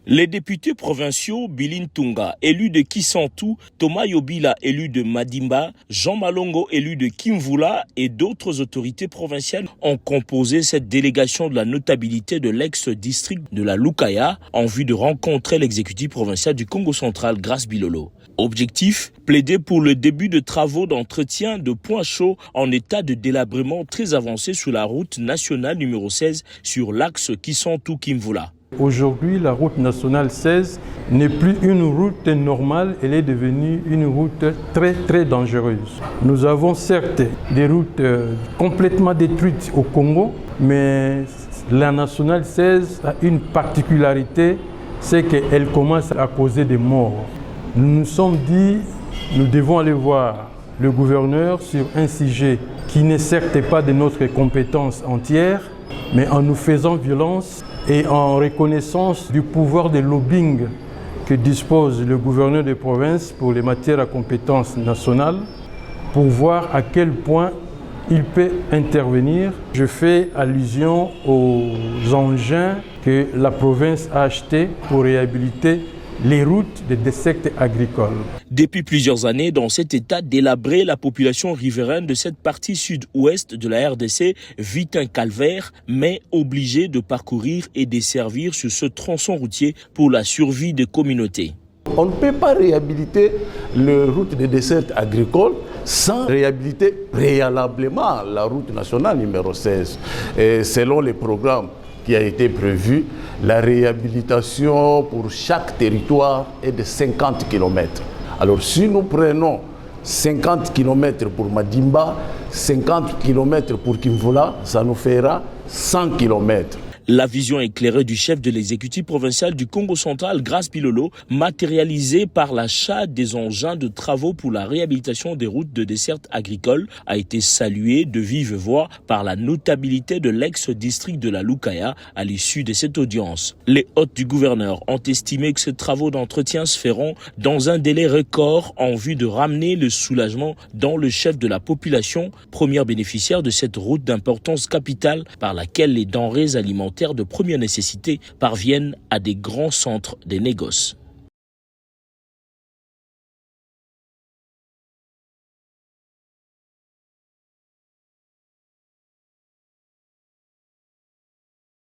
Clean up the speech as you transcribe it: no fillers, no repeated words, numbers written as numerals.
Les députés provinciaux Bilin Tunga, élu de Kisantu, Thomas Yobila, élu de Madimba, Jean Malongo, élu de Kimvula et d'autres autorités provinciales ont composé cette délégation de la notabilité de l'ex-district de la Lukaya en vue de rencontrer l'exécutif provincial du Congo central, Grace Bilolo. Objectif, plaider pour le début de travaux d'entretien de points chauds en état de délabrement très avancé sur la route nationale numéro 16 sur l'axe Kisantu-Kimvula. Aujourd'hui, la route nationale 16 n'est plus une route normale, elle est devenue une route très dangereuse. Nous avons certes des routes complètement détruites au Congo, mais la nationale 16 a une particularité, c'est qu'elle commence à causer des morts. Nous nous sommes dit, nous devons aller voir le gouverneur sur un sujet qui n'est certes pas de notre compétence entière, mais en nous faisant violence et en reconnaissance du pouvoir de lobbying que dispose le gouverneur de province pour les matières à compétence nationale, pour voir à quel point il peut intervenir. Je fais allusion aux engins que la province a achetés pour réhabiliter les routes des districts agricoles. Depuis plusieurs années, dans cet état délabré, la population riveraine de cette partie sud-ouest de la RDC vit un calvaire, mais obligée de parcourir et desservir sur ce tronçon routier pour la survie des communautés. On ne peut pas réhabiliter la route des desserts agricoles sans réhabiliter préalablement la route nationale numéro 16. Et selon les programmes qui a été prévu, la réhabilitation pour chaque territoire est de 50 km. Alors si nous prenons 50 km pour Madimba, 50 km pour Kimvula, ça nous fera 100 km. La vision éclairée du chef de l'exécutif provincial du Congo central, Grace Bilolo, matérialisée par l'achat des engins de travaux pour la réhabilitation des routes de dessert agricole, a été saluée de vive voix par la notabilité de l'ex-district de la Lukaya à l'issue de cette audience. Les hôtes du gouverneur ont estimé que ces travaux d'entretien se feront dans un délai record en vue de ramener le soulagement dans le chef de la population, première bénéficiaire de cette route d'importance capitale par laquelle les denrées alimentaires de première nécessité parviennent à des grands centres des négoces.